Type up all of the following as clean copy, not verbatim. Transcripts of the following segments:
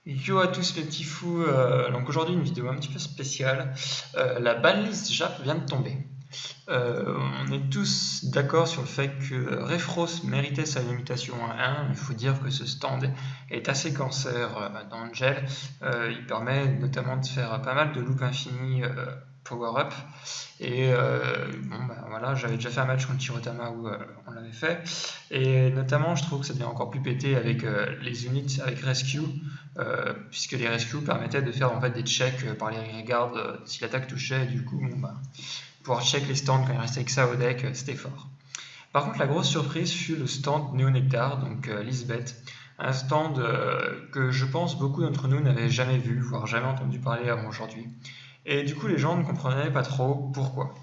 Yo à tous les petits fous, donc aujourd'hui une vidéo un petit peu spéciale. La banlist Jap vient de tomber. On est tous d'accord sur le fait que Refros méritait sa limitation à 1. Il faut dire que ce stand est assez cancer dans le gel. Il permet notamment de faire pas mal de loops infinis power-up. Et bon, bah, voilà, j'avais déjà fait un match contre Chirotama où on l'avait fait. Et notamment, je trouve que ça devient encore plus pété avec les units, avec Rescue, puisque les Rescue permettaient de faire en fait des checks par les regards si l'attaque touchait. Et du coup, bon, bah, pouvoir check les stands quand il restait que ça au deck, c'était fort. Par contre, la grosse surprise fut le stand Neo Nectar, donc Lisbeth. Un stand que je pense beaucoup d'entre nous n'avaient jamais vu, voire jamais entendu parler avant aujourd'hui. Et du coup, les gens ne comprenaient pas trop pourquoi.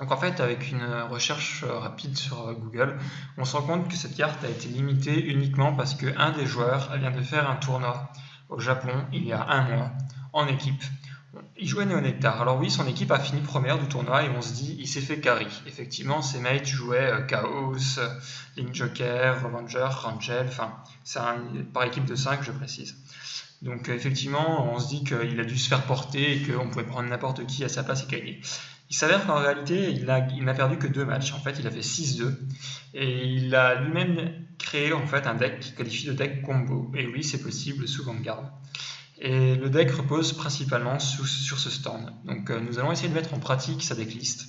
Donc en fait, avec une recherche rapide sur Google, on se rend compte que cette carte a été limitée uniquement parce qu'un des joueurs vient de faire un tournoi au Japon il y a un mois en équipe. Il jouait Néonectar. Alors oui, son équipe a fini première du tournoi et on se dit il s'est fait carry. Effectivement, ses mates jouaient Chaos, Link Joker, Revenger, Rangel, enfin c'est par équipe de 5 je précise. Donc effectivement, on se dit qu'il a dû se faire porter et qu'on pouvait prendre n'importe qui à sa place et gagner. Il s'avère qu'en réalité, il n'a perdu que 2 matchs. En fait, il a fait 6-2. Et il a lui-même créé en fait un deck qui qualifie de deck combo. Et oui, c'est possible sous Vanguard. Et le deck repose principalement sur ce stand. Donc nous allons essayer de mettre en pratique sa decklist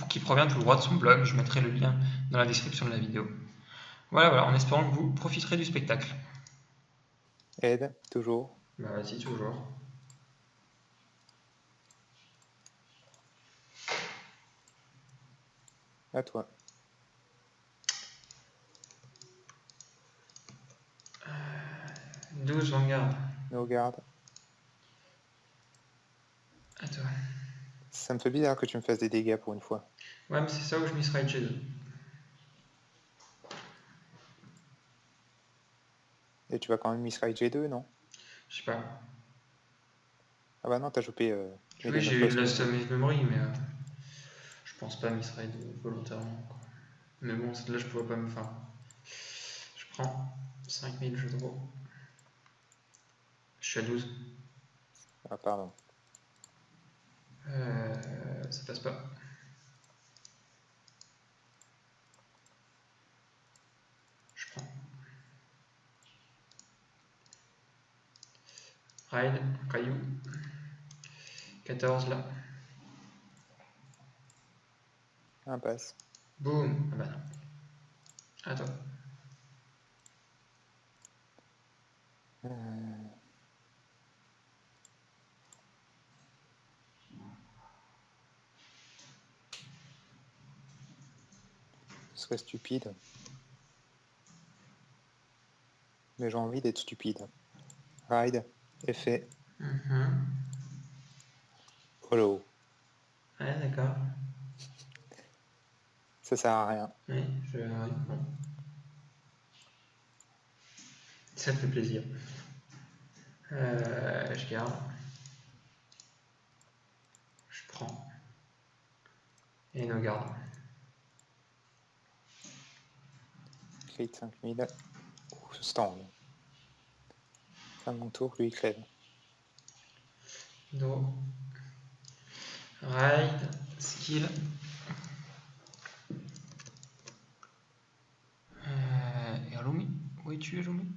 qui provient tout droit de son blog. Je mettrai le lien dans la description de la vidéo. Voilà, en espérant que vous profiterez du spectacle. Aide, toujours. Bah vas-y, toujours. À toi. Euh, 12 Vanguard. No garde. À toi. Ça me fait bizarre que tu me fasses des dégâts pour une fois. Ouais, mais c'est ça où je miss Rage 2. Et tu vas quand même miss Ride G2, non? Je sais pas. Ah bah non, t'as chopé... Oui, j'ai eu Lost Memory, mais je pense pas miss Rage volontairement. Quoi. Mais bon, là je pourrais pas me faire. Je prends 5000 jeux de draw. Je suis à 12. Ah pardon. Ça passe pas. Je prends. Ride, caillou. 14 là. Impasse. Boum. Ah bah non. À toi. Ce serait stupide. Mais j'ai envie d'être stupide. Ride, effet, hollow. Ouais, d'accord. Ça sert à rien. Oui, bon. Ça me fait plaisir. Je garde. Je prends. Et no garde. Crit 5000. Oh, ce stand. Fin de mon tour, lui il crève. No. Ride. Skill. Erlumi. Où es-tu, Erlumi?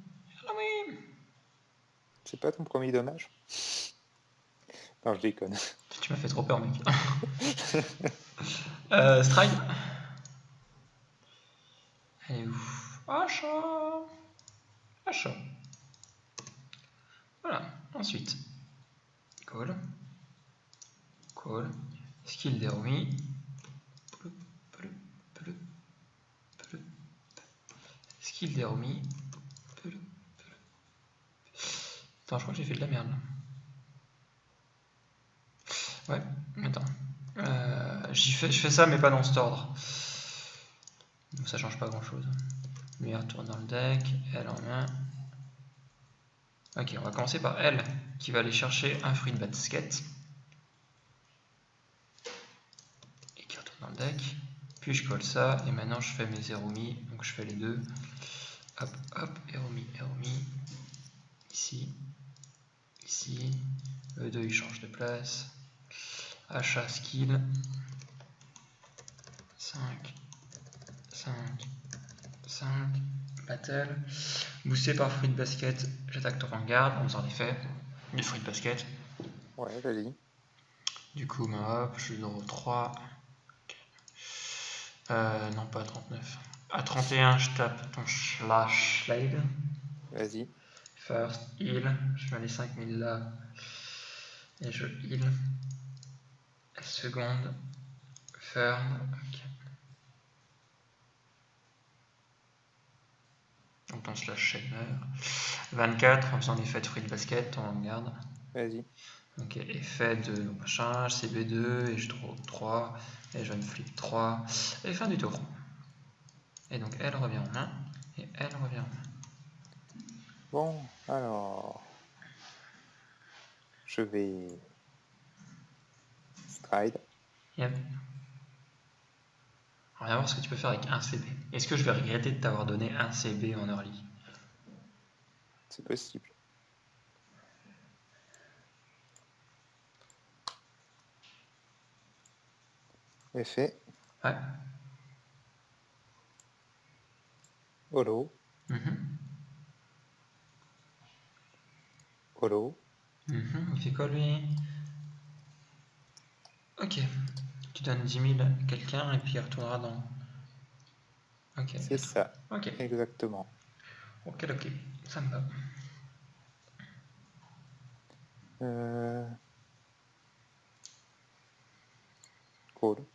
Erlumi! C'est pas ton premier dommage? Non, je déconne. Tu m'as fait trop peur, mec. Stride. Elle est où? Achat. Achat. Voilà. Ensuite. Call. Call. Skill d'Erlumi. Skill d'Erlumi. Attends, je crois que j'ai fait de la merde là. Ouais, attends. Je fais ça, mais pas dans cet ordre. Donc ça change pas grand chose. Lui, il retourne dans le deck. Elle en main. Ok, on va commencer par elle, qui va aller chercher un fruit de basket. Et qui retourne dans le deck. Puis je colle ça, et maintenant je fais mes Erumi. Donc je fais les deux. Hop, hop, Erumi, Erumi. ici, ici. E2 il change de place. Achat skill. 5, 5, 5. Battle. Boosté par fruit de basket, j'attaque ton vanguard en faisant l'effet du fruit de basket. Ouais, vas-y. Du coup, hop, je draw 3. Non, pas à 39. À 31, je tape ton slash slide. Vas-y. First, heal. Je mets les 5000 là. Et je heal. Seconde. Third. Ok. Donc ton slash slide meurt. 24, en faisant l'effet de fruit de basket, on regarde. Vas-y. Ok, effet de machin, CB2, et je draw 3, et je ne flip 3, et fin du tour. Et donc elle revient en main, et elle revient en main. Bon, alors... Je vais... Stride. Yep. On va voir ce que tu peux faire avec un CB. Est-ce que je vais regretter de t'avoir donné un CB en early? C'est possible. Effet. Ouais. Holo. Holo. Il fait quoi lui? Ok. Tu donnes 10 000 à quelqu'un et puis il retournera dans... Ok. C'est ça. Ok. Exactement. Ok, ok. Ça me va. Cool.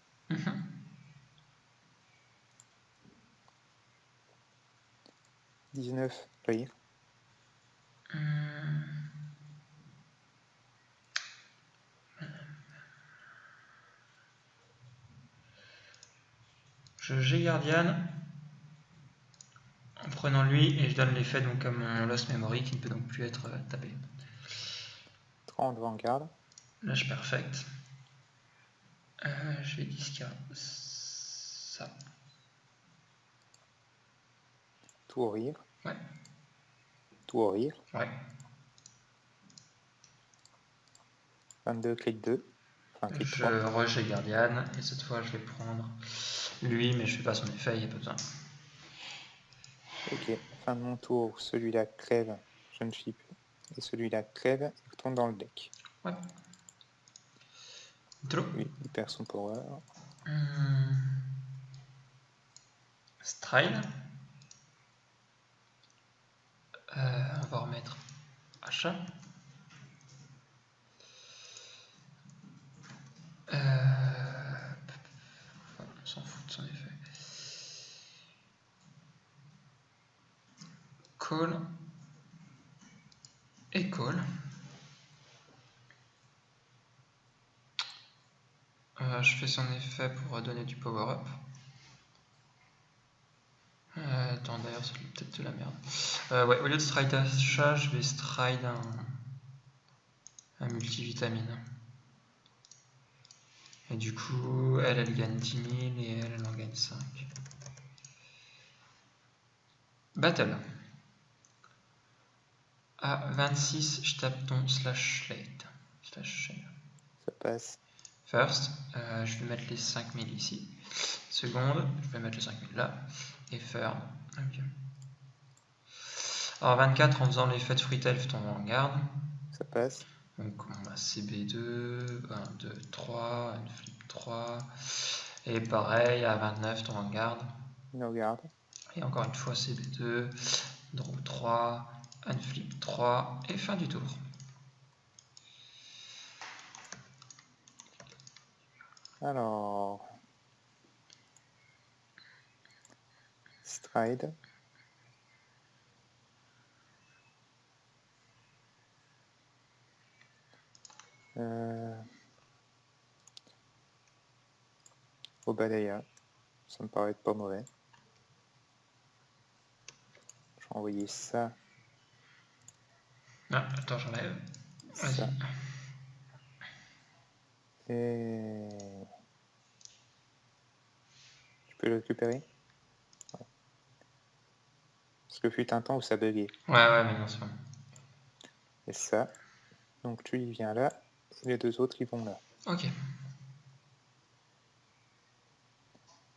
19, rire. Je G Guardian en prenant lui et je donne l'effet donc à mon Lost Memory qui ne peut donc plus être tapé. 30 Vanguard. Lâche perfect. Je vais discard ça. Tout au rire. Ouais. Tout au rire. Ouais. 22, crit 2. Enfin, crit 3. Je rush G Guardian et cette fois je vais prendre lui mais je fais pas son effet, il n'y a pas besoin. Ok, fin de mon tour, celui-là crève, je ne chip. Et celui-là crève, il retourne dans le deck. Ouais. Draw. Oui, il perd son power. Stride. On va remettre achat. On s'en fout de son effet. Call. Et call. Je fais son effet pour donner du power up. Attends, d'ailleurs, c'est peut-être de la merde. Ouais, au lieu de stride achat, je vais stride un multivitamine. Et du coup, elle gagne 10 000 et elle en gagne 5. Battle. À 26, je tape ton slash slate. Ça passe. First, je vais mettre les 5000 ici. Seconde, je vais mettre les 5000 là. Et third, ok. Alors 24, en faisant l'effet de Fruit Elf, tombe en garde. Ça passe. Donc on a CB2, 1, 2, 3, une flip 3. Et pareil, à 29, tombe en garde. No garde. Et encore une fois CB2, draw 3, unflip 3, et fin du tour. Alors... Stride. Obadiah. Ça me paraît pas mauvais. Je vais envoyer ça. Ah, attends, j'enlève. Vas-y. Ça. Et... Je peux le récupérer? Ouais. Parce que fut un temps où ça buguait. Ouais, mais non, c'est bon. et ça. Donc lui, il vient là, et les deux autres, ils vont là. Ok.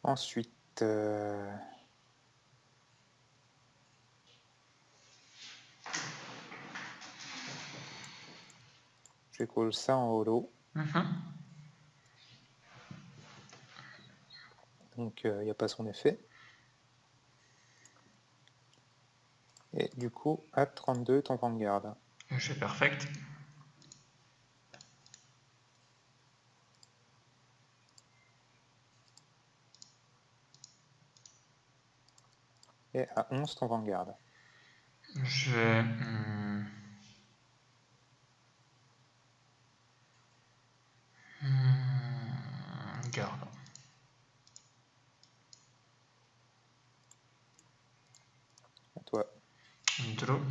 Ensuite, je vais call ça en holo. Donc il n'y a pas son effet. Et du coup, à 32, ton Vanguard. Je fais perfect. Et à 11, ton Vanguard. Je vais... garde. À toi. Draw.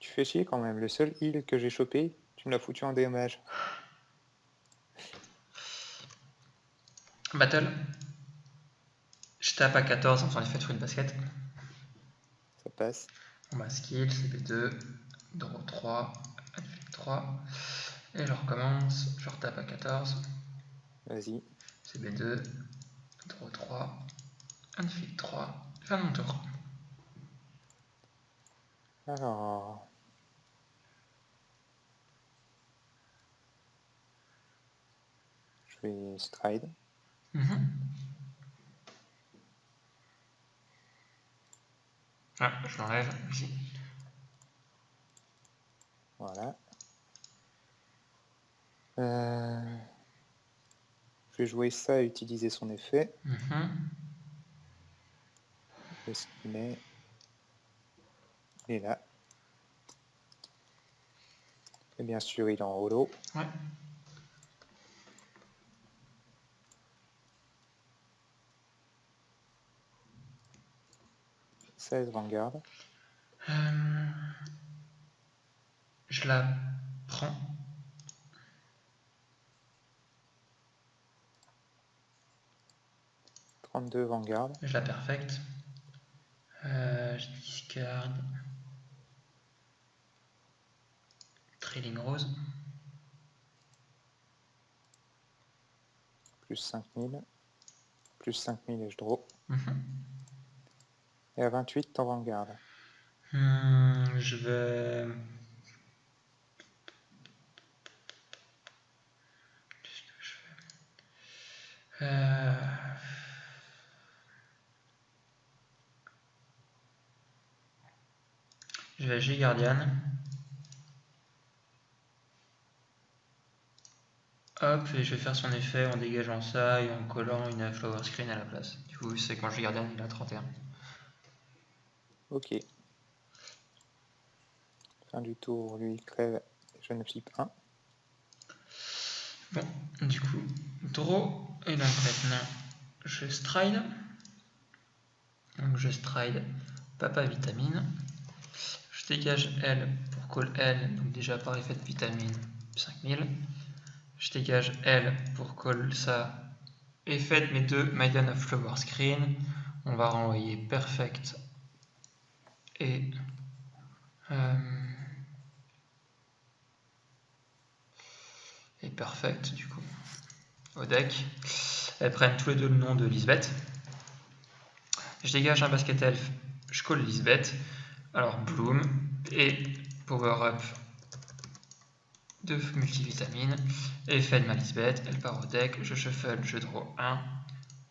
Tu fais chier quand même. Le seul heal que j'ai chopé, tu me l'as foutu en dédommage. Battle. Je tape à 14 en faisant l'effet de fruit de basket. Ça passe. On va skill, CB2, draw 3, advent 3. Et je recommence, je retape à 14. Vas-y. CB2, draw 3, advent 3. Fin de mon tour. Alors... je vais stride. Ah, je l'enlève ici. Voilà. Je vais jouer ça et utiliser son effet. Où est-ce qu'il est? Il est là. Et bien sûr, il est en holo. Ouais. « 16 Vanguard. Je la prends. « 32 Vanguard. Je la perfecte. Je discard. Trailing Rose. Plus 5000. Plus 5000 et je draw. Et à 28, ton Vanguard. Je vais... Qu'est-ce que je fais? Je vais G Guardian. Hop, et je vais faire son effet en dégageant ça et en collant une flower screen à la place. Du coup, c'est quand G Guardian, il a 31. Ok. Fin du tour, lui il crève. Je ne flip 1. Bon, du coup, draw. Et donc maintenant, je stride. Donc je stride Papa Vitamine. Je dégage L pour call L, donc déjà par effet de vitamine 5000. Je dégage L pour call ça. Effet de mes deux Maiden of Flower Screen. On va renvoyer Perfect et Perfect du coup au deck. Elles prennent tous les deux le nom de Lisbeth. Je dégage un basket elf, je call Lisbeth. Alors Bloom et Power Up de multivitamine. Effet de ma Lisbeth, elle part au deck, je shuffle, je draw 1.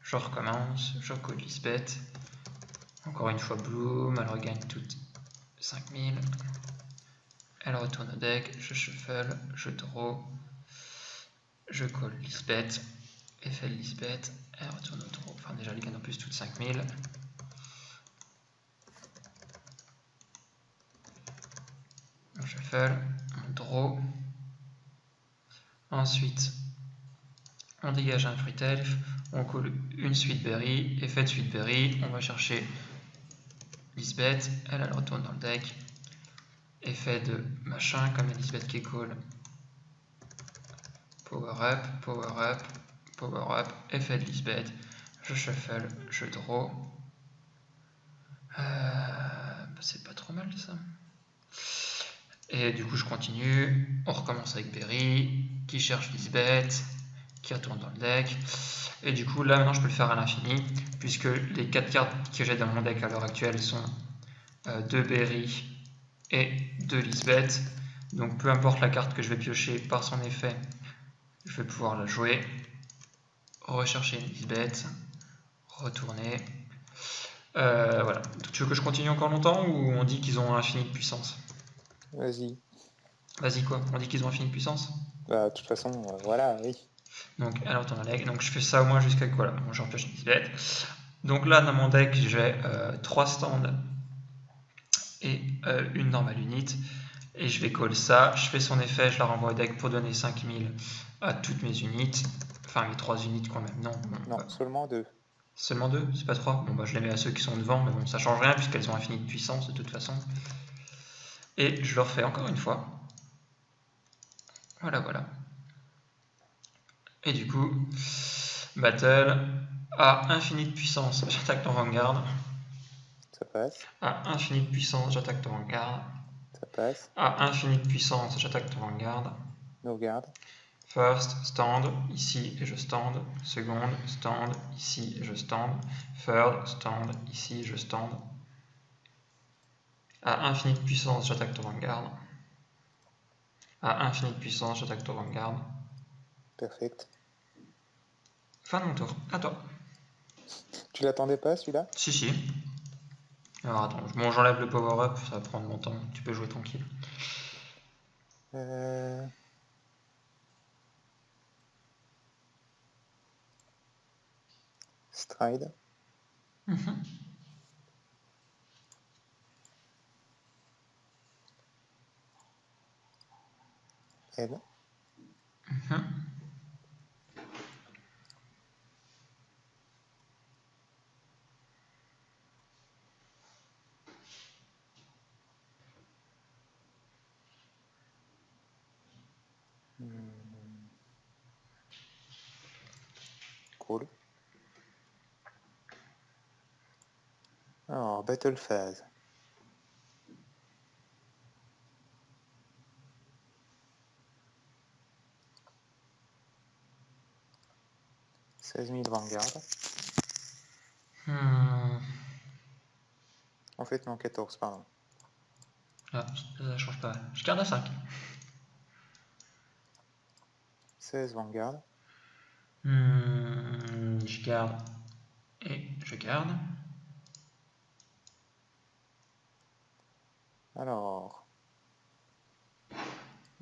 Je recommence, je call Lisbeth. Encore une fois Bloom, elle regagne toutes 5000. Elle retourne au deck, je shuffle, je draw. Je call Lisbeth. Effet de Lisbeth, elle retourne au draw. Enfin déjà elle gagne en plus toutes 5000. On shuffle, on draw. Ensuite, on dégage un fruit elf, on colle une sweet berry, effet de sweet berry, on va chercher Lisbeth, elle retourne dans le deck, effet de machin, comme la Lisbeth qui est call, power up, power up, power up, effet de Lisbeth, je shuffle, je draw. C'est pas trop mal ça. Et du coup je continue, on recommence avec Berry, qui cherche Lisbeth, qui retourne dans le deck. Et du coup là maintenant je peux le faire à l'infini, puisque les 4 cartes que j'ai dans mon deck à l'heure actuelle sont 2 Berry et 2 Lisbeth. Donc peu importe la carte que je vais piocher par son effet, je vais pouvoir la jouer, rechercher une Lisbeth, retourner. Voilà. Tu veux que je continue encore longtemps ou on dit qu'ils ont infini de puissance? Vas-y. Vas-y quoi, on dit qu'ils ont infini de puissance? Bah, de toute façon, voilà, oui. Donc alors ton deck, donc je fais ça au moins jusqu'à voilà, bon, j'en pioche une Lisbeth. Donc là dans mon deck j'ai 3 stands et une normale unit. Et je vais call ça, je fais son effet, je la renvoie au deck pour donner 5000 à toutes mes unités. Enfin mes 3 unités quand même, non. Non, seulement 2. Seulement 2, c'est pas 3. Bon bah je les mets à ceux qui sont devant, mais bon ça change rien puisqu'elles ont infini de puissance de toute façon. Et je le refais encore une fois. Voilà, voilà. Et du coup, battle à infini de puissance, j'attaque ton Vanguard. Ça passe. À infini de puissance, j'attaque ton Vanguard. Ça passe. À infini de puissance, j'attaque ton Vanguard. No guard. First, stand, ici et je stand. Second, stand, ici et je stand. Third, stand, ici et je stand. À infini de puissance, j'attaque ton Vanguard. À infini de puissance, j'attaque ton Vanguard. Perfect. Fin de mon tour. À toi. Tu l'attendais pas, celui-là? Si, si. Alors attends, bon, j'enlève le power-up, ça va prendre mon temps. Tu peux jouer tranquille. Stride. L. Cool. Alors, battle phase. « 16 000 Vanguard. En fait, non, 14, pardon. Ah, ça change pas. Je garde à 5. 16 Vanguard. Je garde et je garde. Alors,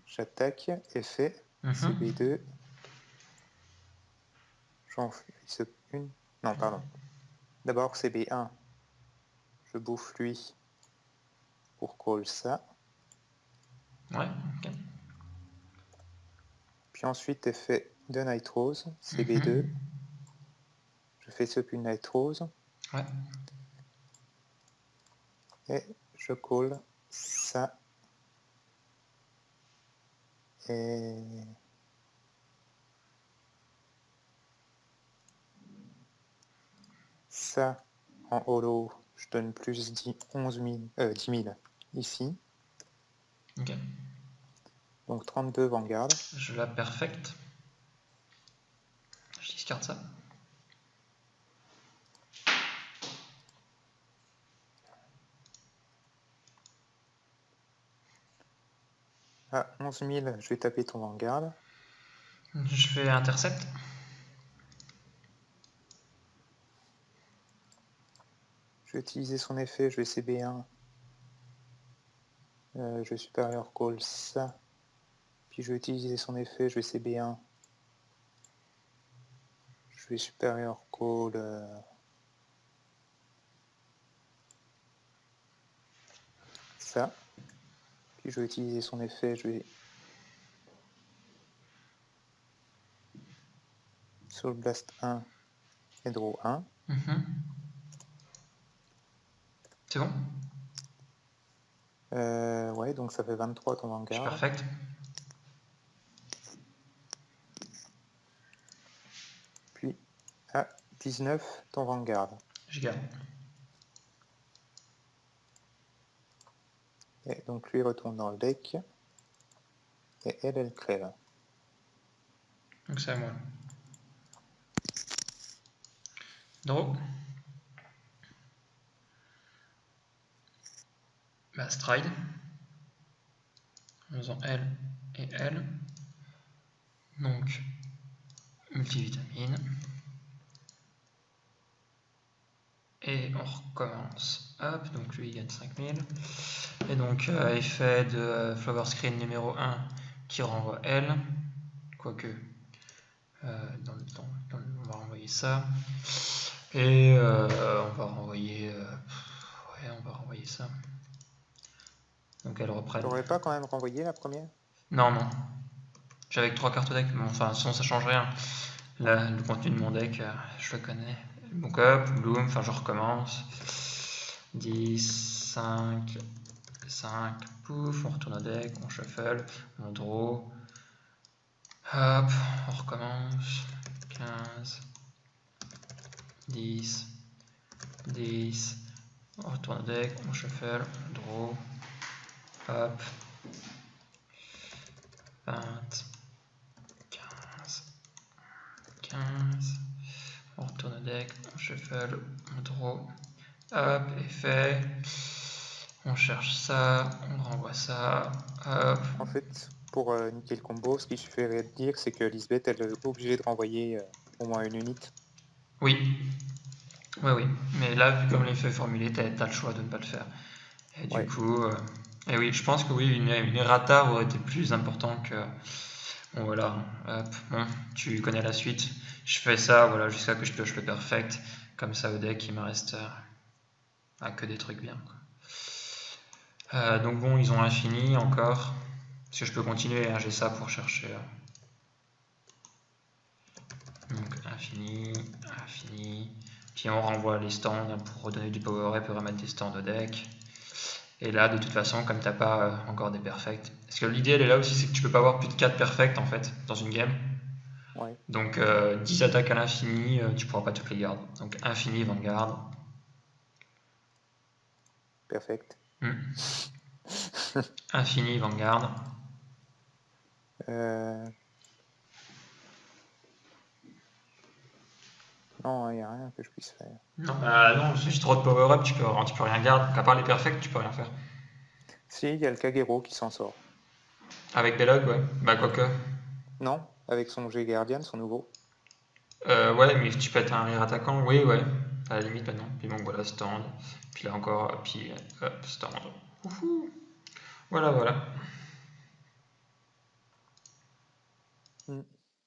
j'attaque, effet, CB2. J'en fais une. Non, pardon. D'abord CB1. Je bouffe lui pour call ça. Ouais, ok. Puis ensuite, effet de Night Rose, CB2. Je fais ce puis Night Rose. Ouais. Et je call ça. Et ça, en holo, je donne plus 10 000 ici. Ok. Donc 32 Vanguard. Je la perfecte. Je discarte ça. À 11 000, je vais taper ton Vanguard. Je fais intercept. Je vais utiliser son effet, je vais CB1. Je vais supérieur call ça. Puis je vais utiliser son effet, je vais CB1. Je vais supérieur call ça. Puis je vais utiliser son effet, je vais Soul Blast 1 et Draw 1. C'est bon? Ouais, donc ça fait 23 ton Je suis Vanguard. perfect. Ah, 19, ton Vanguard. Je garde. Et donc lui retourne dans le deck. Et elle crève. Donc c'est à moi. Draw. Bah, stride. En faisant L et L. Donc, multivitamine. Et on recommence. Hop, donc lui il gagne 5000. Et donc, effet de Flower Screen numéro 1 qui renvoie L. Quoique, on va renvoyer ça. Et on va renvoyer. Ouais, on va renvoyer ça. Donc elle reprenne. T'aurais pas quand même renvoyé la première? Non, non. J'avais que 3 cartes au deck, mais enfin, sinon ça change rien. Là, le contenu de mon deck, je le connais. Donc hop, bloom, enfin je recommence. 10, 5, 5, pouf, on retourne au deck, on shuffle, on draw. Hop, on recommence. 15, 10, 10, on retourne au deck, on shuffle, on draw. Hop. 20, 15, 15, on retourne au deck, on shuffle, on draw, hop, effet, on cherche ça, on renvoie ça, hop. En fait, pour niquer le combo, ce qu'il suffirait de dire, c'est que Lisbeth, elle est obligée de renvoyer au moins une unité. Oui, oui, mais là, vu comme l'effet formulé, t'as le choix de ne pas le faire. Et du Ouais. coup, et oui, je pense que oui, une errata aurait été plus important que... Bon voilà, hop, bon, tu connais la suite. Je fais ça, voilà, jusqu'à que je pioche le perfect. Comme ça, au deck, il me reste que des trucs bien, quoi. Donc bon, ils ont infini encore. Parce que je peux continuer, hein, j'ai ça pour chercher. Donc infini, infini. Puis on renvoie les stands pour redonner du power up et remettre des stands au deck. Et là, de toute façon, comme t'as pas encore des perfects. Parce que l'idée, elle est là aussi, c'est que tu peux pas avoir plus de 4 perfects en fait, dans une game. Ouais. Donc 10 attaques à l'infini, tu pourras pas toutes les garder. Donc infini, Vanguard. Perfect. Infini, Vanguard. Non, il n'y a rien que je puisse faire. Non, bah non, j'ai trop de power-up, tu peux rien garder. Donc à part les perfects, tu peux rien faire. Si, il y a le Kagero qui s'en sort. Avec Belog, ouais. Bah quoique. Non, avec son G Guardian, son nouveau. Ouais, mais tu peux être un rire attaquant, oui, ouais. À la limite, maintenant. Puis bon, voilà, stand. Puis là encore, puis hop, stand. Ouhou. Voilà, voilà.